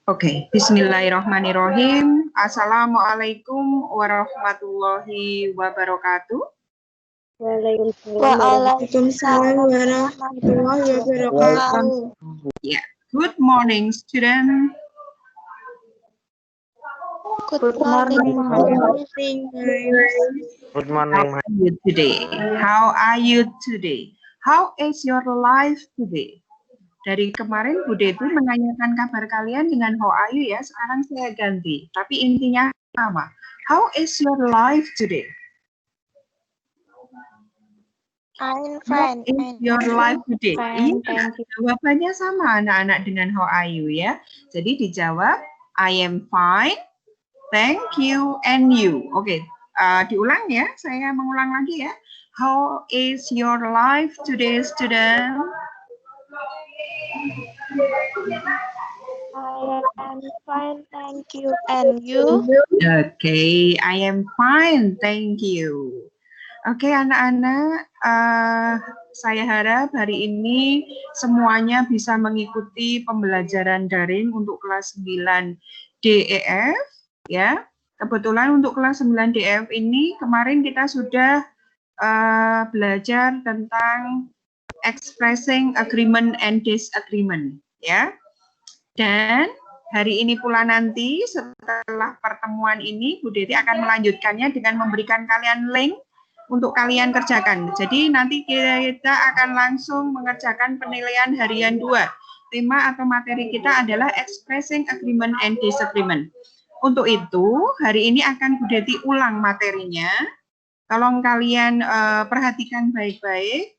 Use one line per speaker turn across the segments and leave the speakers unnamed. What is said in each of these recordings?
Oke, Bismillahirrahmanirrahim. Assalamualaikum warahmatullahi wabarakatuh.
Waalaikumsalam warahmatullahi wabarakatuh.
Yeah. Good morning, student.
Good morning.
Good morning.
How are you today? How are you today? How is your life today? Dari kemarin Bu Devi menanyakan kabar kalian dengan how are you ya, sekarang saya ganti. Tapi intinya sama. How is your life today?
I'm fine.
How is your life today? Iya, jawabannya sama anak-anak dengan how are you ya. Jadi dijawab I am fine, thank you, and you. Oke, diulang ya. Saya mengulang lagi ya. How is your life today, student?
I am fine, thank you. And you?
Okay, I am fine, thank you. Oke, anak-anak, saya harap hari ini semuanya bisa mengikuti pembelajaran daring untuk kelas 9 DEF ya. Kebetulan untuk kelas 9 DEF ini kemarin kita sudah belajar tentang expressing agreement and disagreement ya. Dan hari ini pula nanti setelah pertemuan ini Bu Deti akan melanjutkannya dengan memberikan kalian link untuk kalian kerjakan. Jadi nanti kita akan langsung mengerjakan penilaian harian 2. Tema atau materi kita adalah expressing agreement and disagreement. Untuk itu hari ini akan Bu Deti ulang materinya. Tolong kalian perhatikan baik-baik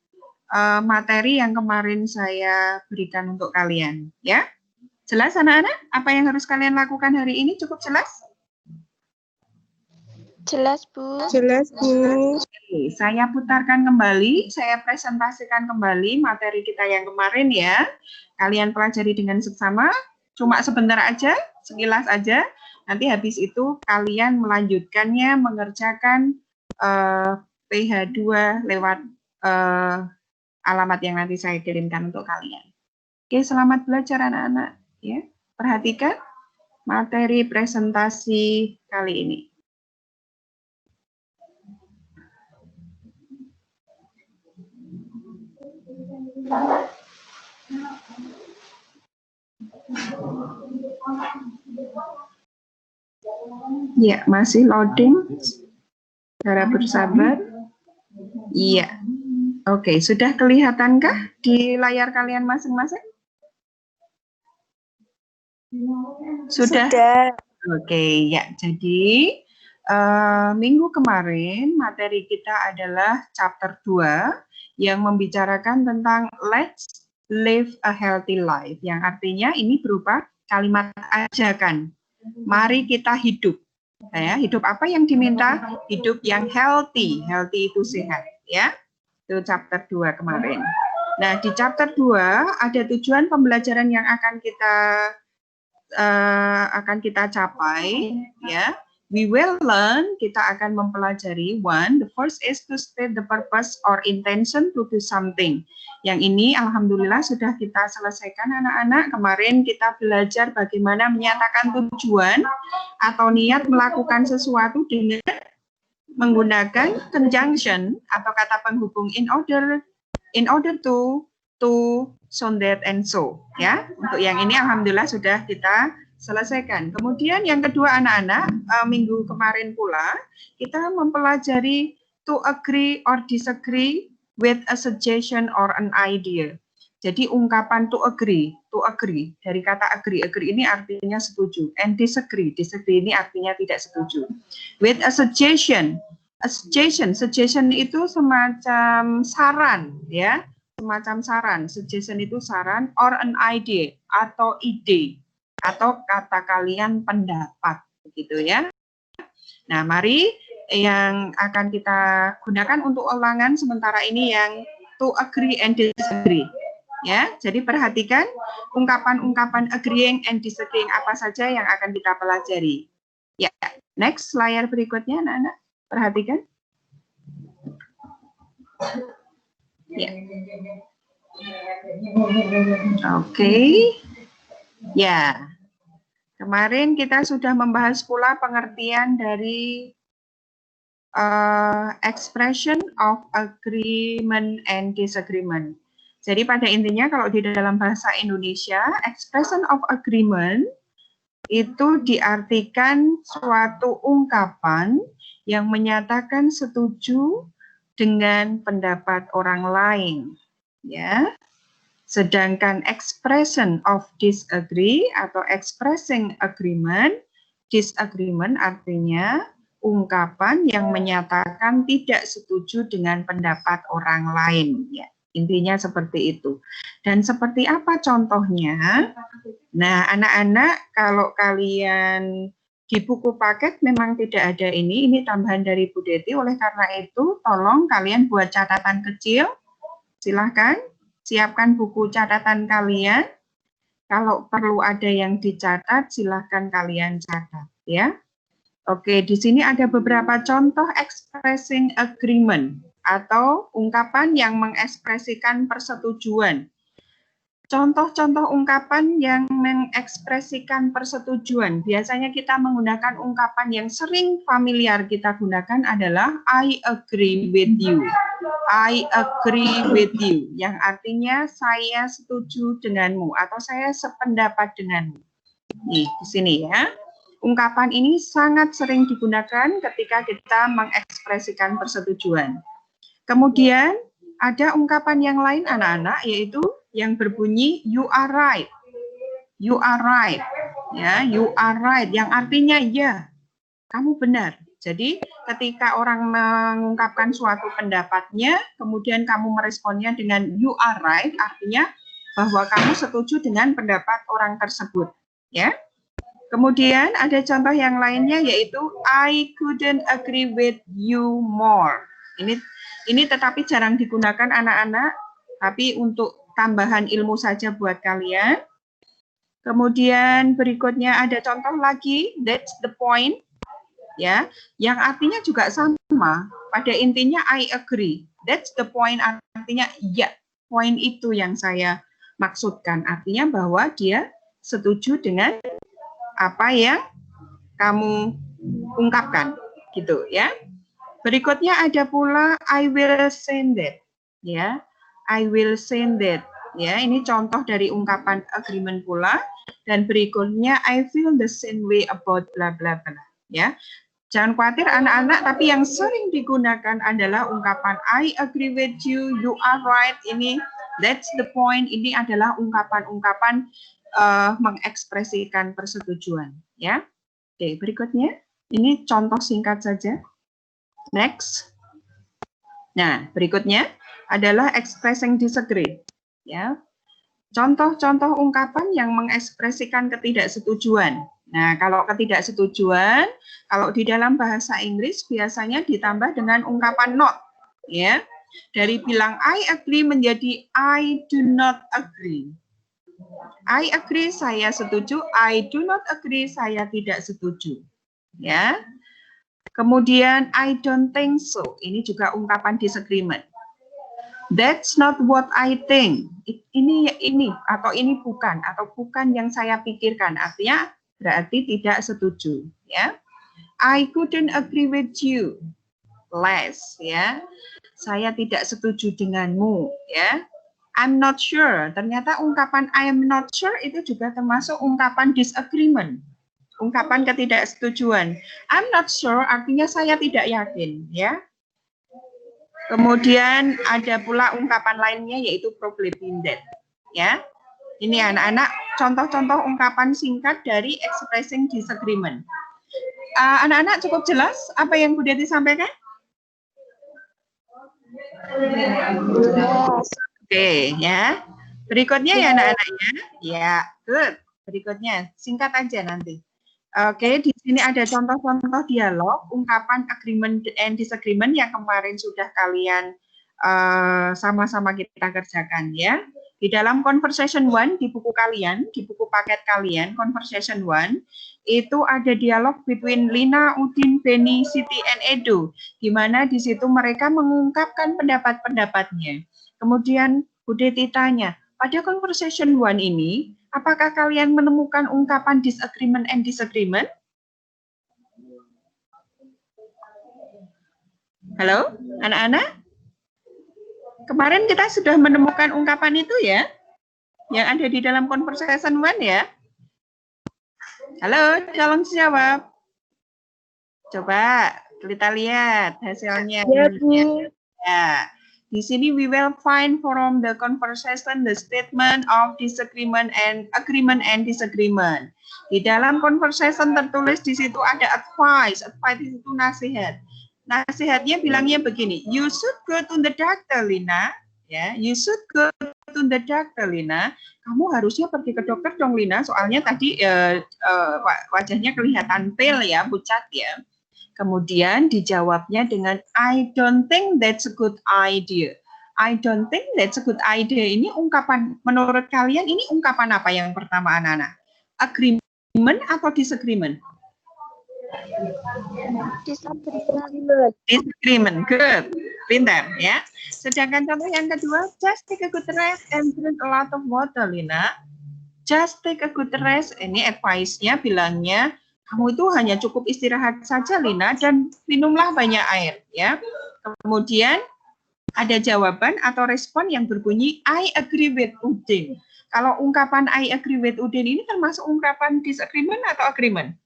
materi yang kemarin saya berikan untuk kalian, ya. Jelas anak-anak? Apa yang harus kalian lakukan hari ini cukup jelas?
Jelas, Bu.
Jelas, Bu.
Oke, saya putarkan kembali, saya presentasikan kembali materi kita yang kemarin ya. Kalian pelajari dengan seksama, cuma sebentar aja, sekilas aja. Nanti habis itu kalian melanjutkannya mengerjakan PH2 lewat alamat yang nanti saya kirimkan untuk kalian. Oke, selamat belajar anak-anak. Ya, perhatikan materi presentasi kali ini. Ya, masih loading. Harap bersabar. Iya. Oke, sudah kelihatankah di layar kalian masing-masing? Sudah. Oke, ya. Jadi minggu kemarin materi kita adalah chapter 2 yang membicarakan tentang let's live a healthy life, yang artinya ini berupa kalimat ajakan. Mari kita hidup. Ya, hidup apa yang diminta? Hidup yang healthy. Healthy itu sehat, ya. Itu chapter 2 kemarin. Nah, di chapter 2 ada tujuan pembelajaran yang akan kita capai, ya. We will learn, kita akan mempelajari one, the first is to state the purpose or intention to do something. Yang ini alhamdulillah sudah kita selesaikan anak-anak. Kemarin kita belajar bagaimana menyatakan tujuan atau niat melakukan sesuatu dengan menggunakan conjunction atau kata penghubung in order to, so that, and so. Ya, untuk yang ini alhamdulillah sudah kita selesaikan. Kemudian yang kedua anak-anak, minggu kemarin pula kita mempelajari to agree or disagree with a suggestion or an idea. Jadi ungkapan to agree dari kata agree ini artinya setuju, and disagree ini artinya tidak setuju. With a suggestion itu semacam saran, ya, semacam saran. Suggestion itu saran, or an idea atau ide, atau kata kalian pendapat, begitu ya. Nah, mari yang akan kita gunakan untuk ulangan sementara ini yang to agree and disagree. Ya, jadi perhatikan ungkapan-ungkapan agreeing and disagreeing apa saja yang akan kita pelajari. Ya, next layar berikutnya anak-anak. Perhatikan. Ya. Oke. Ya. Kemarin kita sudah membahas pula pengertian dari expression of agreement and disagreement. Jadi pada intinya kalau di dalam bahasa Indonesia, expression of agreement itu diartikan suatu ungkapan yang menyatakan setuju dengan pendapat orang lain, ya. Sedangkan expression of disagree atau expressing agreement, disagreement artinya ungkapan yang menyatakan tidak setuju dengan pendapat orang lain, ya. Intinya seperti itu. Dan seperti apa contohnya? Nah, anak-anak, kalau kalian di buku paket memang tidak ada ini tambahan dari Bu Deti, oleh karena itu tolong kalian buat catatan kecil, silahkan siapkan buku catatan kalian, kalau perlu ada yang dicatat silahkan kalian catat, ya. Oke, di sini ada beberapa contoh expressing agreement atau ungkapan yang mengekspresikan persetujuan. Contoh-contoh ungkapan yang mengekspresikan persetujuan, biasanya kita menggunakan ungkapan yang sering familiar kita gunakan adalah I agree with you. I agree with you, yang artinya saya setuju denganmu atau saya sependapat denganmu. Nih, di sini ya. Ungkapan ini sangat sering digunakan ketika kita mengekspresikan persetujuan. Kemudian ada ungkapan yang lain anak-anak, yaitu yang berbunyi you are right. You are right. Ya, you are right yang artinya ya, kamu benar. Jadi ketika orang mengungkapkan suatu pendapatnya, kemudian kamu meresponnya dengan you are right, artinya bahwa kamu setuju dengan pendapat orang tersebut, ya. Kemudian ada contoh yang lainnya yaitu I couldn't agree with you more. Ini tetapi jarang digunakan anak-anak, tapi untuk tambahan ilmu saja buat kalian. Kemudian berikutnya ada contoh lagi, that's the point, ya, yang artinya juga sama. Pada intinya I agree, that's the point artinya ya, poin itu yang saya maksudkan, artinya bahwa dia setuju dengan apa yang kamu ungkapkan, gitu ya. Berikutnya ada pula I will send it, ya, I will send it, ya. Ini contoh dari ungkapan agreement pula. Dan berikutnya I feel the same way about bla bla bla, ya. Jangan khawatir anak-anak, tapi yang sering digunakan adalah ungkapan I agree with you, you are right, ini that's the point, ini adalah ungkapan-ungkapan mengekspresikan persetujuan, ya. Oke, berikutnya ini contoh singkat saja. Next. Nah, berikutnya adalah expressing disagree, ya. Contoh-contoh ungkapan yang mengekspresikan ketidaksetujuan. Nah, kalau ketidaksetujuan, kalau di dalam bahasa Inggris biasanya ditambah dengan ungkapan not, ya. Dari bilang I agree menjadi I do not agree. I agree, saya setuju. I do not agree, saya tidak setuju. Ya. Kemudian I don't think so. Ini juga ungkapan disagreement. That's not what I think. Ini atau ini bukan atau bukan yang saya pikirkan. Artinya berarti tidak setuju. Ya. I couldn't agree with you less. Ya. Saya tidak setuju denganmu. Ya. I'm not sure. Ternyata ungkapan I am not sure itu juga termasuk ungkapan disagreement. Ungkapan ketidaksetujuan. I'm not sure artinya saya tidak yakin, ya. Kemudian ada pula ungkapan lainnya yaitu probably that, ya. Ini anak-anak contoh-contoh ungkapan singkat dari expressing disagreement. Anak-anak cukup jelas apa yang Bu Deti sampaikan?
Yes.
Oke, ya. Berikutnya ya anak-anak ya. Ya, good. Berikutnya singkat aja nanti. Oke, di sini ada contoh-contoh dialog, ungkapan agreement and disagreement yang kemarin sudah kalian sama-sama kita kerjakan ya. Di dalam conversation 1 di buku kalian, di buku paket kalian, conversation 1, itu ada dialog between Lina, Udin, Beni, Siti, and Edo, di mana di situ mereka mengungkapkan pendapat-pendapatnya. Kemudian Bu Deti tanya, pada conversation 1 ini, Apakah kalian menemukan ungkapan disagreement and disagreement? Halo, anak-anak? Kemarin kita sudah menemukan ungkapan itu ya, yang ada di dalam conversation one ya. Halo, tolong jawab. Coba kita lihat hasilnya.
Ya, Bu.
Ya, di sini we will find from the conversation the statement of disagreement and agreement and disagreement. Di dalam conversation tertulis di situ ada advice. Advice itu nasihat. Nasihatnya bilangnya begini, you should go to the doctor, Lina. Ya, you should go to the doctor, Lina. Kamu harusnya pergi ke dokter dong, Lina. Soalnya tadi wajahnya kelihatan pale ya, pucat ya. Kemudian dijawabnya dengan I don't think that's a good idea. I don't think that's a good idea. Ini ungkapan, menurut kalian ini ungkapan apa yang pertama anak-anak? Agreement atau disagreement? Disagreement, good. Pintar ya. Sedangkan contoh yang kedua, just take a good rest and drink a lot of water, Lina. Just take a good rest. Ini advice-nya bilangnya, kamu itu hanya cukup istirahat saja, Lina, dan minumlah banyak air, ya. Kemudian ada jawaban atau respon yang berbunyi I agree with Udin. Kalau ungkapan I agree with Udin ini termasuk ungkapan disagreement atau agreement?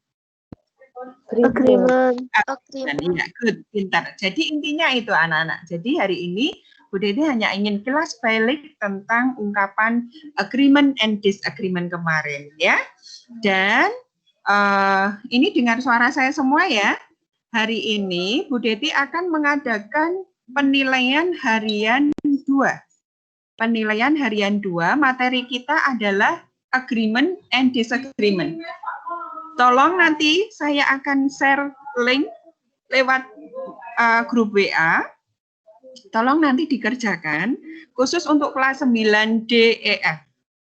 Agreement.
Iya, good, pintar. Jadi intinya itu anak-anak. Jadi hari ini Bu Dede hanya ingin kelas balik tentang ungkapan agreement and disagreement kemarin, ya. Dan ini dengar suara saya semua ya. Hari ini Bu Dede akan mengadakan penilaian harian 2. Penilaian harian 2, materi kita adalah agreement and disagreement. Tolong nanti saya akan share link lewat grup WA. Tolong nanti dikerjakan khusus untuk kelas 9D EF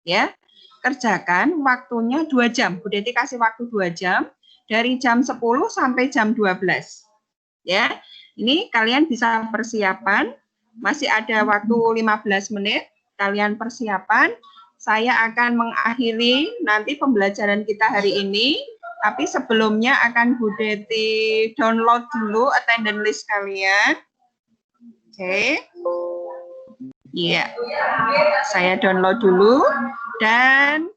ya. Kerjakan waktunya 2 jam. Bu Deti kasih waktu 2 jam dari jam 10 sampai jam 12. Ya. Ini kalian bisa persiapan, masih ada waktu 15 menit. Kalian persiapan. Saya akan mengakhiri nanti pembelajaran kita hari ini. Tapi sebelumnya akan Bu Deti download dulu attendance list kalian. Oke. Iya. Saya download dulu dan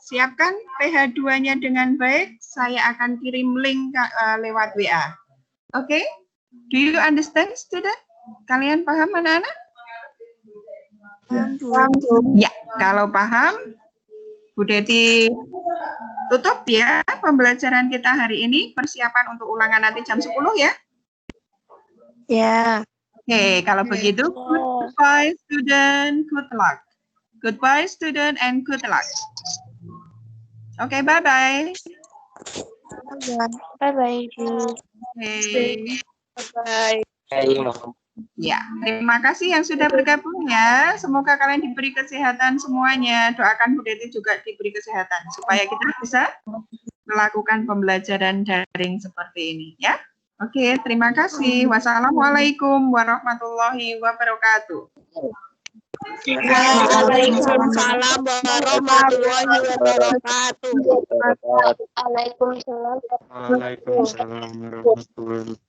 siapkan PH2-nya dengan baik. Saya akan kirim link lewat WA. Oke? Do you understand, student? Kalian paham anak-anak?
Paham.
Ya, kalau paham Bu Deti tutup ya pembelajaran kita hari ini. Persiapan untuk ulangan nanti jam 10 ya.
Ya.
Oke, kalau begitu, goodbye student, good luck. Goodbye student and good luck. Oke, bye-bye.
Bye-bye.
Oke.
Bye-bye.
Ya, terima kasih yang sudah bergabung ya. Semoga kalian diberi kesehatan semuanya. Doakan Bu Deti juga diberi kesehatan supaya kita bisa melakukan pembelajaran daring seperti ini ya. Oke, terima kasih. Wassalamualaikum warahmatullahi wabarakatuh.
Waalaikumsalam warahmatullahi wabarakatuh.
Waalaikumsalam warahmatullahi wabarakatuh.